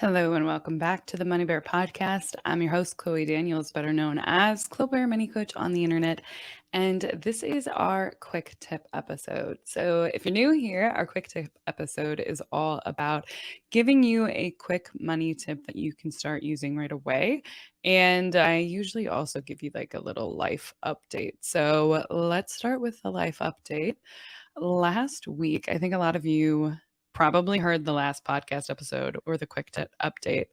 Hello and welcome back to the Money Bear Podcast. I'm your host, Chloe Daniels, better known as Chloe Bear Money Coach on the internet. And this is our quick tip episode. So, if you're new here, our quick tip episode is all about giving you a quick money tip that you can start using right away. And I usually also give you like a little life update. So, let's start with the life update. Last week, I think a lot of you probably heard the last podcast episode or the quick tip update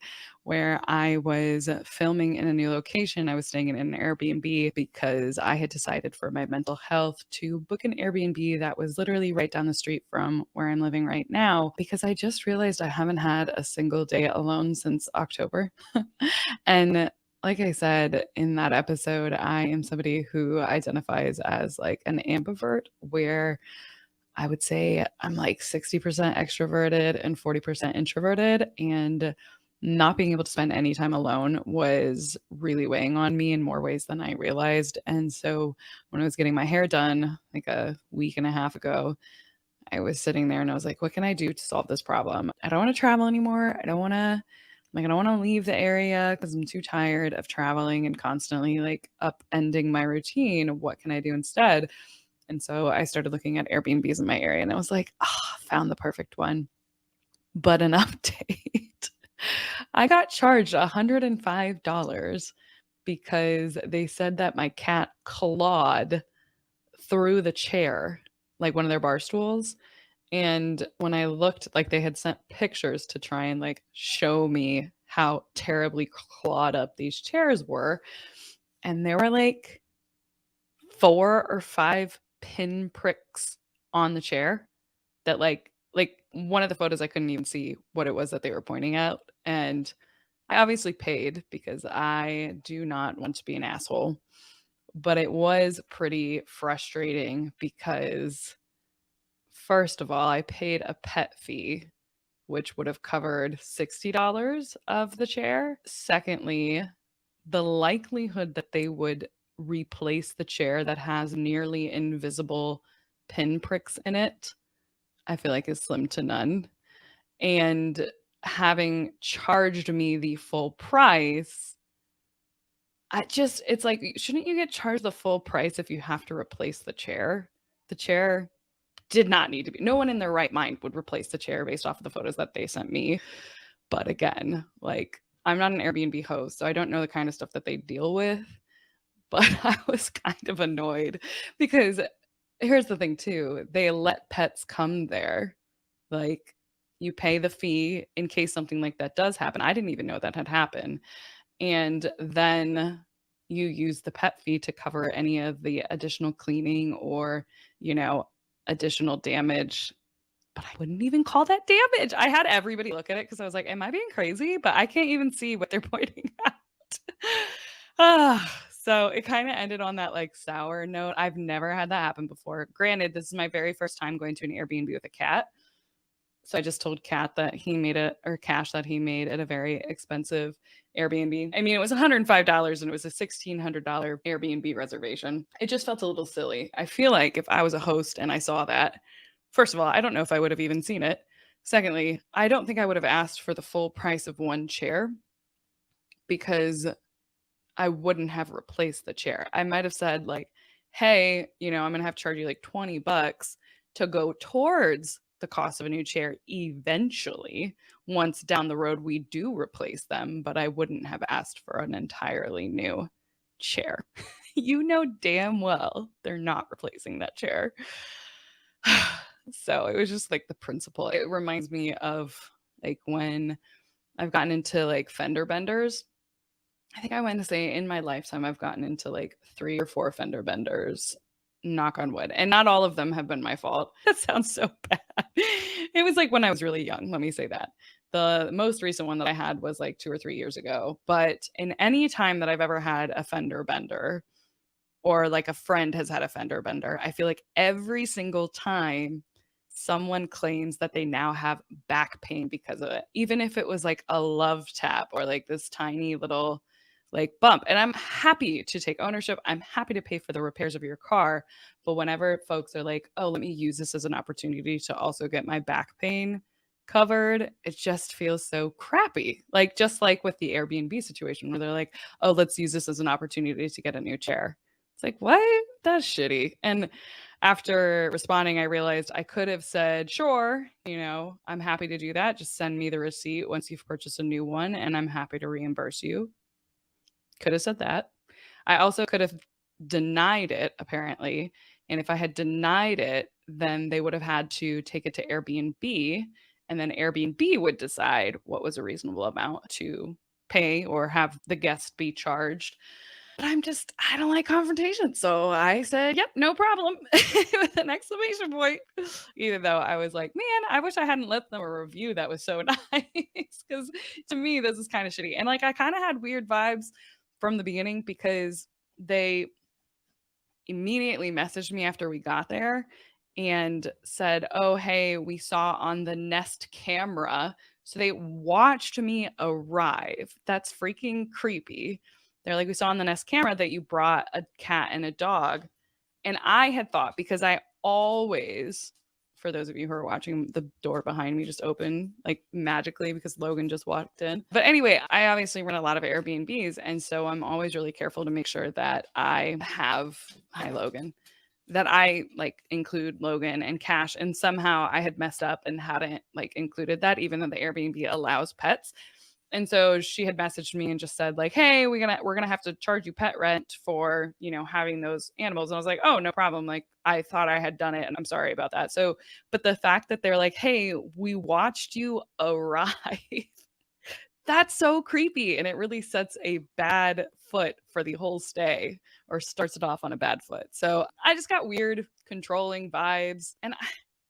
where I was filming in a new location. I was staying in an Airbnb because I had decided for my mental health to book an Airbnb that was literally right down the street from where I'm living right now because I just realized I haven't had a single day alone since October. And like I said in that episode, I am somebody who identifies as like an ambivert where I would say I'm like 60% extroverted and 40% introverted. And not being able to spend any time alone was really weighing on me in more ways than I realized. And so when I was getting my hair done like a week and a half ago, I was sitting there and I was like, what can I do to solve this problem? I don't want to travel anymore. I don't want to leave the area because I'm too tired of traveling and constantly like upending my routine. What can I do instead? And so I started looking at Airbnbs in my area and I was like, found the perfect one. But an update. I got charged $105 because they said that my cat clawed through the chair, like one of their bar stools. And when I looked, like they had sent pictures to try and like show me how terribly clawed up these chairs were. And there were like 4 or 5 pin pricks on the chair that like one of the photos I couldn't even see what it was that they were pointing at. And I obviously paid because I do not want to be an asshole. But it was pretty frustrating because first of all, I paid a pet fee, which would have covered $60 of the chair. Secondly, the likelihood that they would replace the chair that has nearly invisible pin pricks in it, I feel like is slim to none. And having charged me the full price, it's like, shouldn't you get charged the full price if you have to replace the chair? The chair did not need to be. No one in their right mind would replace the chair based off of the photos that they sent me. But again, like I'm not an Airbnb host, so I don't know the kind of stuff that they deal with. But I was kind of annoyed because here's the thing too, they let pets come there. Like you pay the fee in case something like that does happen. I didn't even know that had happened. And then you use the pet fee to cover any of the additional cleaning or, you know, additional damage. But I wouldn't even call that damage. I had everybody look at it because I was like, am I being crazy? But I can't even see what they're pointing at. So it kind of ended on that like sour note. I've never had that happen before. Granted, this is my very first time going to an Airbnb with a cat. So I just told Kat that he made it, or Cash that he made at a very expensive Airbnb. I mean, it was $105 and it was a $1,600 Airbnb reservation. It just felt a little silly. I feel like if I was a host and I saw that, first of all, I don't know if I would have even seen it. Secondly, I don't think I would have asked for the full price of one chair because I wouldn't have replaced the chair. I might have said like, hey, I'm going to have to charge you like $20 to go towards the cost of a new chair eventually once down the road we do replace them, but I wouldn't have asked for an entirely new chair. You know damn well they're not replacing that chair. So it was just like the principle. It reminds me of like when I've gotten into like fender benders. I think I want to say in my lifetime, I've gotten into like 3 or 4 fender benders, knock on wood. And not all of them have been my fault. That sounds so bad. It was like when I was really young. Let me say that. The most recent one that I had was like 2 or 3 years ago. But in any time that I've ever had a fender bender or like a friend has had a fender bender, I feel like every single time someone claims that they now have back pain because of it, even if it was like a love tap or like this tiny little like bump. And I'm happy to take ownership. I'm happy to pay for the repairs of your car. But whenever folks are like, oh, let me use this as an opportunity to also get my back pain covered. It just feels so crappy. Like, just like with the Airbnb situation where they're like, oh, let's use this as an opportunity to get a new chair. It's like, what? That's shitty. And after responding, I realized I could have said, sure, I'm happy to do that. Just send me the receipt once you've purchased a new one, and I'm happy to reimburse you. Could have said that. I also could have denied it, apparently. And if I had denied it, then they would have had to take it to Airbnb, and then Airbnb would decide what was a reasonable amount to pay or have the guest be charged. But I don't like confrontation. So I said, yep, no problem, with an exclamation point. Even though I was like, man, I wish I hadn't left them a review that was so nice. Because to me, this is kind of shitty. And like, I kind of had weird vibes from the beginning because they immediately messaged me after we got there and said, oh, hey, we saw on the Nest camera. So they watched me arrive. That's freaking creepy. They're like, we saw on the Nest camera that you brought a cat and a dog. And I had thought, because I always, for those of you who are watching, the door behind me just opened like magically because Logan just walked in. But anyway, I obviously run a lot of Airbnbs. And so I'm always really careful to make sure that I have, hi, Logan, that I like include Logan and Cash. And somehow I had messed up and hadn't like included that, even though the Airbnb allows pets. And so she had messaged me and just said like, hey, we're gonna have to charge you pet rent for having those animals. And I was like, oh, no problem. Like, I thought I had done it and I'm sorry about that. So, but the fact that they're like, hey, we watched you arrive, that's so creepy. And it really sets a bad foot for the whole stay, or starts it off on a bad foot. So I just got weird controlling vibes. And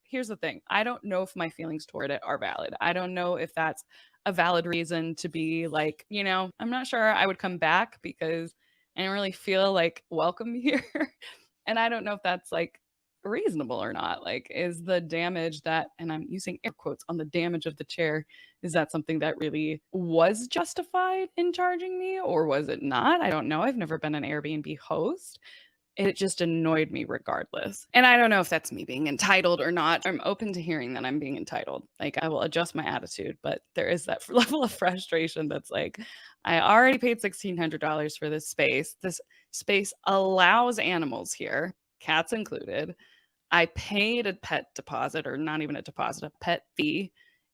here's the thing, I don't know if my feelings toward it are valid. I don't know if that's a valid reason to be like, I'm not sure I would come back because I don't really feel like welcome here. And I don't know if that's like reasonable or not. Like, is the damage that, and I'm using air quotes on the damage of the chair, is that something that really was justified in charging me, or was it not? I don't know. I've never been an Airbnb host. It just annoyed me regardless. And I don't know if that's me being entitled or not. I'm open to hearing that I'm being entitled. Like, I will adjust my attitude, but there is that level of frustration that's like, I already paid $1,600 for this space. This space allows animals here, cats included. I paid a pet deposit, or not even a deposit, a pet fee.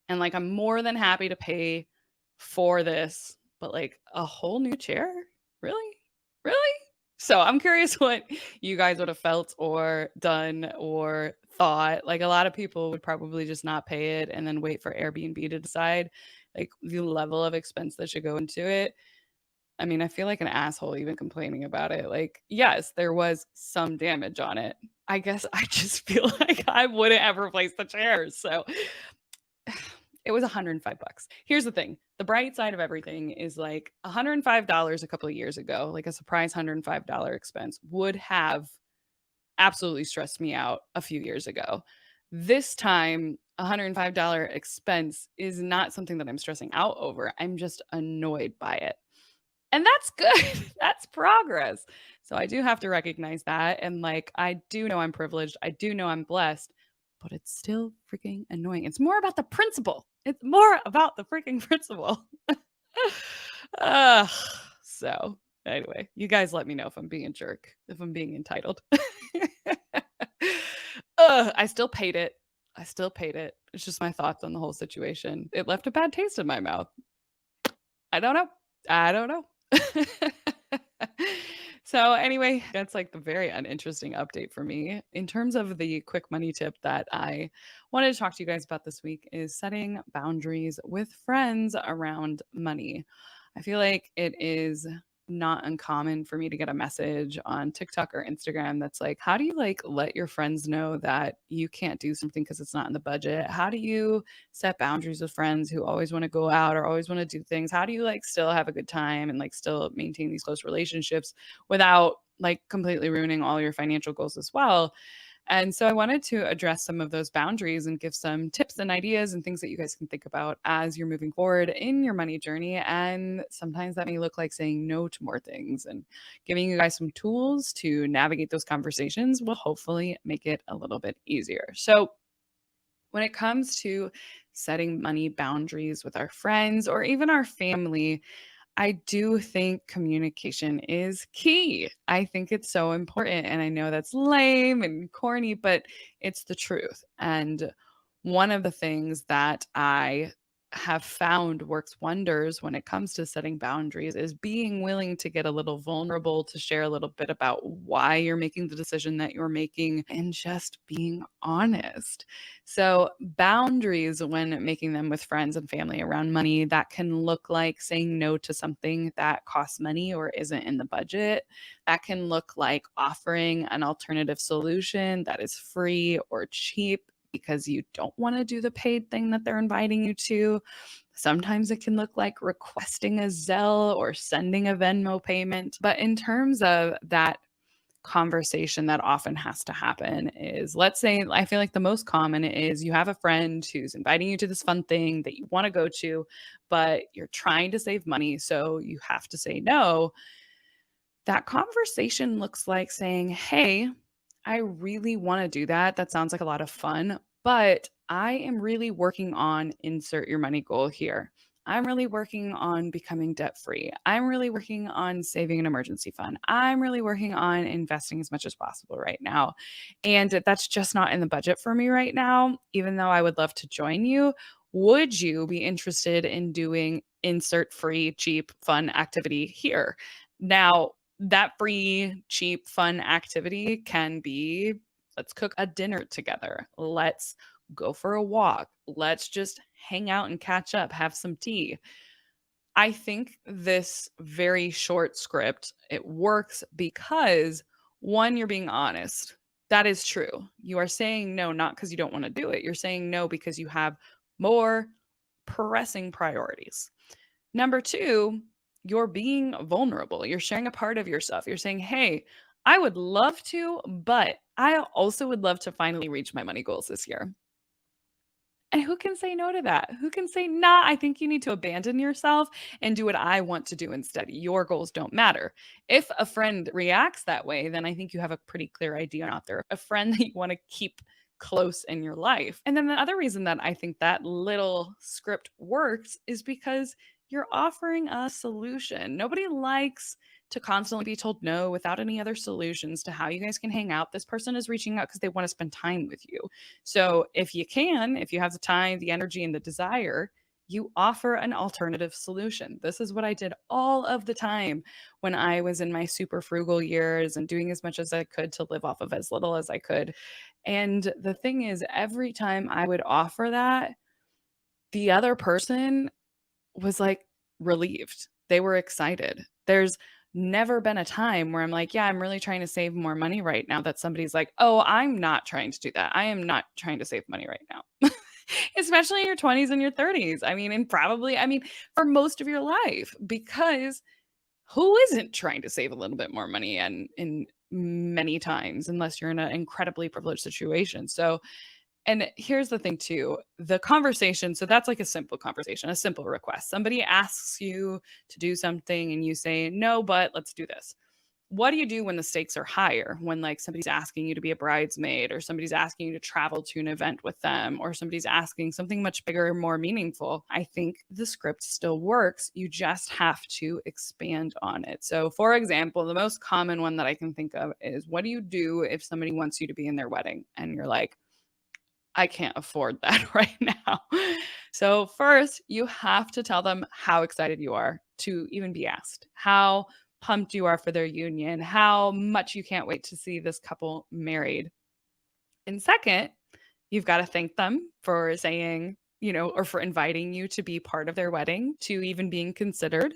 And like, I'm more than happy to pay for this, but like a whole new chair? Really? Really? So I'm curious what you guys would have felt or done or thought. Like, a lot of people would probably just not pay it and then wait for Airbnb to decide like the level of expense that should go into it. I mean, I feel like an asshole even complaining about it. Like, yes, there was some damage on it. I guess I just feel like I wouldn't have replaced the chairs. So it was $105. Here's the thing. The bright side of everything is like $105 a couple of years ago, like a surprise $105 expense would have absolutely stressed me out a few years ago. This time, $105 expense is not something that I'm stressing out over. I'm just annoyed by it. And that's good. That's progress. So I do have to recognize that. And like, I do know I'm privileged. I do know I'm blessed, but it's still freaking annoying. It's more about the principle. It's more about the freaking principle. uh, so anyway, you guys let me know if I'm being a jerk, if I'm being entitled. I still paid it. I still paid it. It's just my thoughts on the whole situation. It left a bad taste in my mouth. I don't know. I don't know. So anyway, that's like the very uninteresting update for me. In terms of the quick money tip that I wanted to talk to you guys about this week is setting boundaries with friends around money. I feel like it is not uncommon for me to get a message on TikTok or Instagram that's like, how do you like let your friends know that you can't do something because it's not in the budget? How do you set boundaries with friends who always want to go out or always want to do things? How do you like still have a good time and like still maintain these close relationships without like completely ruining all your financial goals as well? And so I wanted to address some of those boundaries and give some tips and ideas and things that you guys can think about as you're moving forward in your money journey. And sometimes that may look like saying no to more things, and giving you guys some tools to navigate those conversations will hopefully make it a little bit easier. So When it comes to setting money boundaries with our friends or even our family, I do think communication is key. I think it's so important. And I know that's lame and corny, but it's the truth. And one of the things that I have found works wonders when it comes to setting boundaries is being willing to get a little vulnerable, to share a little bit about why you're making the decision that you're making, and just being honest. So, boundaries when making them with friends and family around money, that can look like saying no to something that costs money or isn't in the budget. That can look like offering an alternative solution that is free or cheap because you don't want to do the paid thing that they're inviting you to. Sometimes it can look like requesting a Zelle or sending a Venmo payment. But in terms of that conversation that often has to happen is, let's say, I feel like the most common is you have a friend who's inviting you to this fun thing that you want to go to, but you're trying to save money, so you have to say no. That conversation looks like saying, "Hey, I really want to do that. That sounds like a lot of fun, but I am really working on insert your money goal here. I'm really working on becoming debt free. I'm really working on saving an emergency fund. I'm really working on investing as much as possible right now. And that's just not in the budget for me right now, even though I would love to join you. Would you be interested in doing insert free, cheap, fun activity here?" Now, that free, cheap, fun activity can be, let's cook a dinner together. Let's go for a walk. Let's just hang out and catch up, have some tea. I think this very short script, it works because one, you're being honest. That is true. You are saying no, not because you don't want to do it. You're saying no because you have more pressing priorities. Number two, you're being vulnerable. You're sharing a part of yourself. You're saying, "Hey, I would love to, but I also would love to finally reach my money goals this year." And who can say no to that? Who can say, "Nah, I think you need to abandon yourself and do what I want to do instead. Your goals don't matter." If a friend reacts that way, then I think you have a pretty clear idea out there, a friend that you want to keep close in your life. And then the other reason that I think that little script works is because you're offering a solution. Nobody likes to constantly be told no without any other solutions to how you guys can hang out. This person is reaching out because they want to spend time with you. So if you can, if you have the time, the energy, and the desire, you offer an alternative solution. This is what I did all of the time when I was in my super frugal years and doing as much as I could to live off of as little as I could. And the thing is, every time I would offer that, the other person was like relieved. They were excited. There's never been a time where I'm like, "Yeah, I'm really trying to save more money right now," that somebody's like, "Oh, I'm not trying to do that. I am not trying to save money right now." Especially in your 20s and your 30s. I mean, and probably, I mean, for most of your life, because who isn't trying to save a little bit more money and in many times, unless you're in an incredibly privileged situation. So, and here's the thing too, the conversation, so that's like a simple conversation, a simple request. Somebody asks you to do something and you say, "No, but let's do this." What do you do when the stakes are higher? When like somebody's asking you to be a bridesmaid, or somebody's asking you to travel to an event with them, or somebody's asking something much bigger and more meaningful? I think the script still works. You just have to expand on it. So, for example, the most common one that I can think of is, what do you do if somebody wants you to be in their wedding and you're like, "I can't afford that right now." So, first, you have to tell them how excited you are to even be asked, how pumped you are for their union, how much you can't wait to see this couple married. And second, you've got to thank them for saying, or for inviting you to be part of their wedding, to even being considered.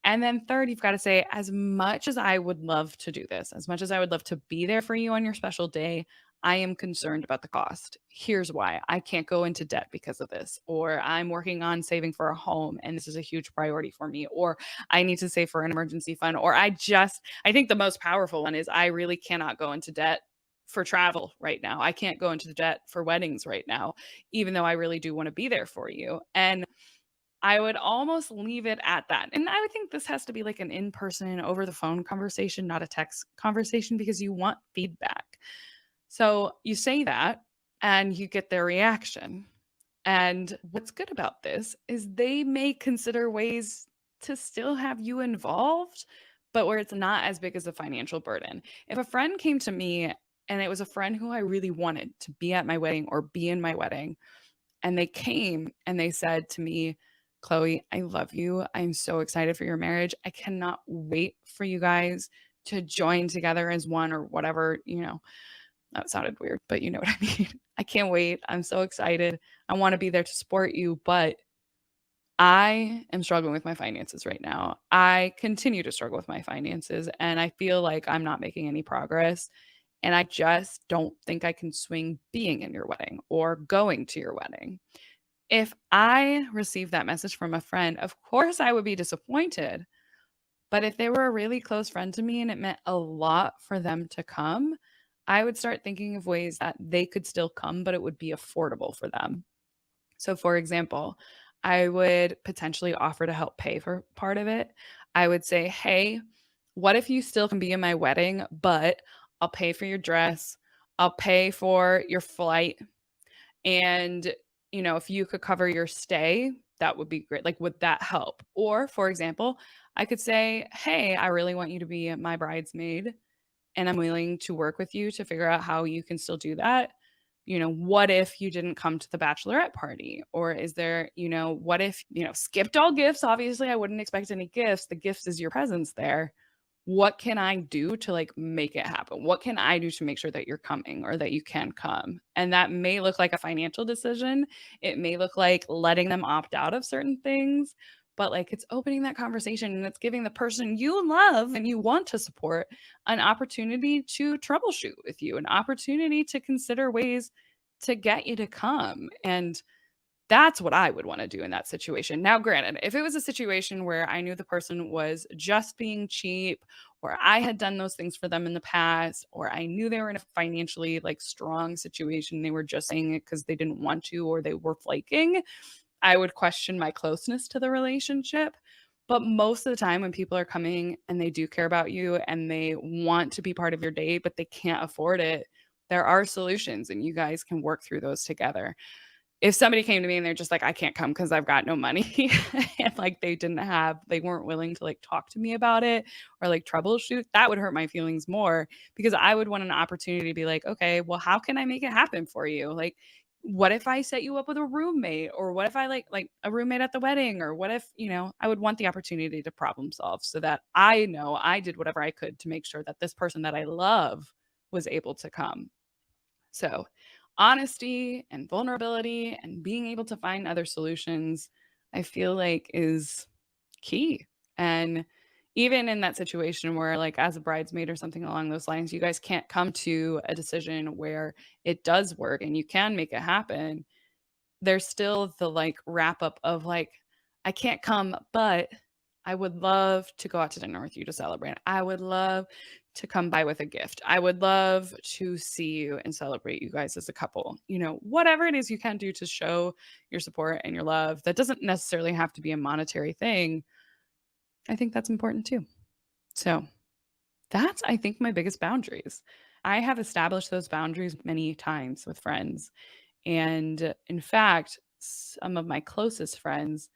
And then third, you've got to say, "As much as I would love to do this, as much as I would love to be there for you on your special day, I am concerned about the cost. Here's why: I can't go into debt because of this, or I'm working on saving for a home and this is a huge priority for me, or I need to save for an emergency fund, or I think the most powerful one is, I really cannot go into debt for travel right now. I can't go into the debt for weddings right now, even though I really do want to be there for you." And I would almost leave it at that. And I would think this has to be like an in-person, over the phone conversation, not a text conversation, because you want feedback. So you say that, and you get their reaction. And what's good about this is they may consider ways to still have you involved, but where it's not as big as a financial burden. If a friend came to me and it was a friend who I really wanted to be at my wedding or be in my wedding, and they came and they said to me, Chloe, I love you. I'm so excited for your marriage. I cannot wait for you guys to join together as one or whatever, that sounded weird, but you know what I mean. I can't wait. I'm so excited. I want to be there to support you, but I am struggling with my finances right now. I continue to struggle with my finances, and I feel like I'm not making any progress. And I just don't think I can swing being in your wedding or going to your wedding. If I received that message from a friend, of course I would be disappointed. But if they were a really close friend to me and it meant a lot for them to come, I would start thinking of ways that they could still come, but it would be affordable for them. So, for example, I would potentially offer to help pay for part of it. I would say, hey, what if you still can be in my wedding, but I'll pay for your dress, I'll pay for your flight, and, if you could cover your stay, that would be great. Like, would that help? Or, for example, I could say, hey, I really want you to be my bridesmaid and I'm willing to work with you to figure out how you can still do that. What if you didn't come to the bachelorette party? Or is there, what if, skipped all gifts? Obviously, I wouldn't expect any gifts. The gifts is your presence there. What can I do to like make it happen? What can I do to make sure that you're coming or that you can come? And that may look like a financial decision. It may look like letting them opt out of certain things, but like it's opening that conversation and it's giving the person you love and you want to support an opportunity to troubleshoot with you, an opportunity to consider ways to get you to come. And that's what I would wanna do in that situation. Now, granted, if it was a situation where I knew the person was just being cheap, or I had done those things for them in the past, or I knew they were in a financially, like, strong situation, they were just saying it because they didn't want to or they were flaking, I would question my closeness to the relationship. But most of the time when people are coming and they do care about you and they want to be part of your day, but they can't afford it, there are solutions and you guys can work through those together. If somebody came to me and they're just like, "I can't come because 'cause I've got no money," and, like, they weren't willing to, like, talk to me about it or, like, troubleshoot, that would hurt my feelings more because I would want an opportunity to be like, "Okay, well, how can I make it happen for you?" Like, what if I set you up with a roommate? Or what if I like a roommate at the wedding? Or what if, I would want the opportunity to problem solve so that I know I did whatever I could to make sure that this person that I love was able to come. So, honesty and vulnerability and being able to find other solutions, I feel like is key. And even in that situation where, like, as a bridesmaid or something along those lines, you guys can't come to a decision where it does work and you can make it happen, there's still the, like, wrap up of, like, "I can't come, but I would love to go out to dinner with you to celebrate. I would love to come by with a gift. I would love to see you and celebrate you guys as a couple." Whatever it is you can do to show your support and your love, that doesn't necessarily have to be a monetary thing. I think that's important too. So, that's, I think, my biggest boundaries. I have established those boundaries many times with friends. And in fact, some of my closest friends,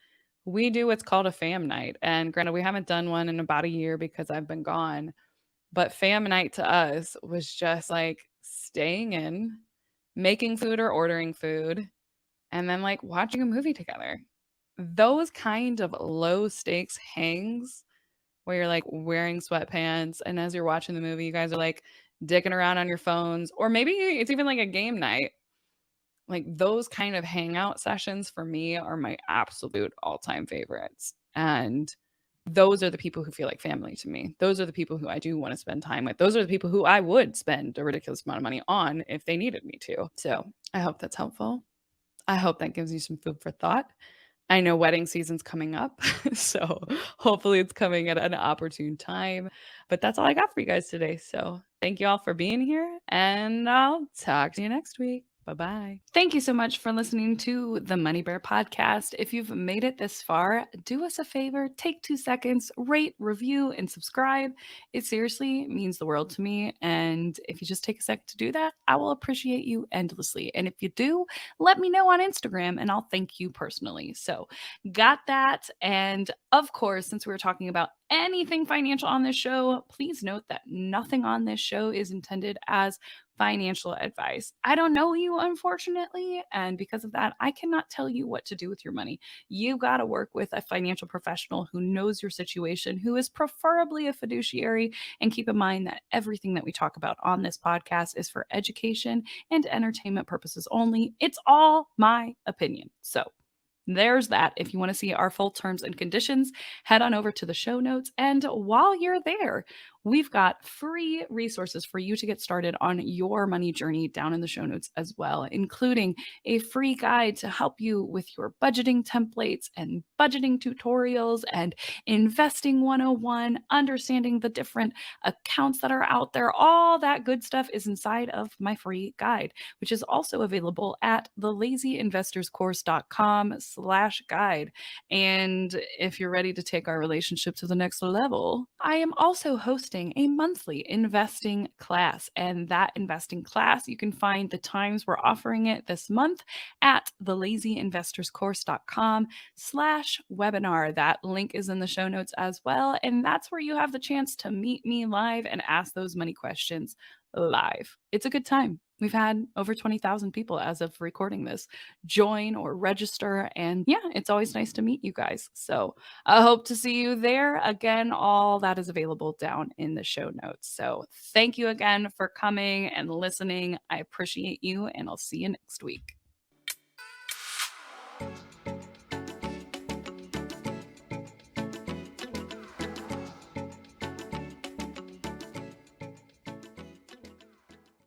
we do what's called a fam night. And granted, we haven't done one in about a year because I've been gone. But fam night to us was just like staying in, making food or ordering food, and then like watching a movie together. Those kind of low stakes hangs where you're like wearing sweatpants and as you're watching the movie, you guys are like dicking around on your phones, or maybe it's even like a game night. Like, those kind of hangout sessions for me are my absolute all-time favorites, and those are the people who feel like family to me. Those are the people who I do wanna spend time with. Those are the people who I would spend a ridiculous amount of money on if they needed me to. So, I hope that's helpful. I hope that gives you some food for thought. I know wedding season's coming up, so hopefully it's coming at an opportune time, but that's all I got for you guys today, so thank you all for being here, and I'll talk to you next week. Bye-bye. Thank you so much for listening to the Money Bear podcast. If you've made it this far, do us a favor, take 2 seconds, rate, review, and subscribe. It seriously means the world to me. And if you just take a sec to do that, I will appreciate you endlessly. And if you do, let me know on Instagram and I'll thank you personally. So, got that. And of course, since we were talking about anything financial on this show, please note that nothing on this show is intended as financial advice. I don't know you, unfortunately. And because of that, I cannot tell you what to do with your money. You got to work with a financial professional who knows your situation, who is preferably a fiduciary. And keep in mind that everything that we talk about on this podcast is for education and entertainment purposes only. It's all my opinion. So, there's that. If you want to see our full terms and conditions, head on over to the show notes. And while you're there, we've got free resources for you to get started on your money journey down in the show notes as well, including a free guide to help you with your budgeting templates and budgeting tutorials and investing 101, understanding the different accounts that are out there. All that good stuff is inside of my free guide, which is also available at thelazyinvestorscourse.com/guide. And if you're ready to take our relationship to the next level, I am also hosting a monthly investing class. And that investing class, you can find the times we're offering it this month at thelazyinvestorscourse.com/webinar. That link is in the show notes as well. And that's where you have the chance to meet me live and ask those money questions live. It's a good time. We've had over 20,000 people as of recording this join or register. And yeah, it's always nice to meet you guys. So I hope to see you there. Again, all that is available down in the show notes. So thank you again for coming and listening. I appreciate you, and I'll see you next week.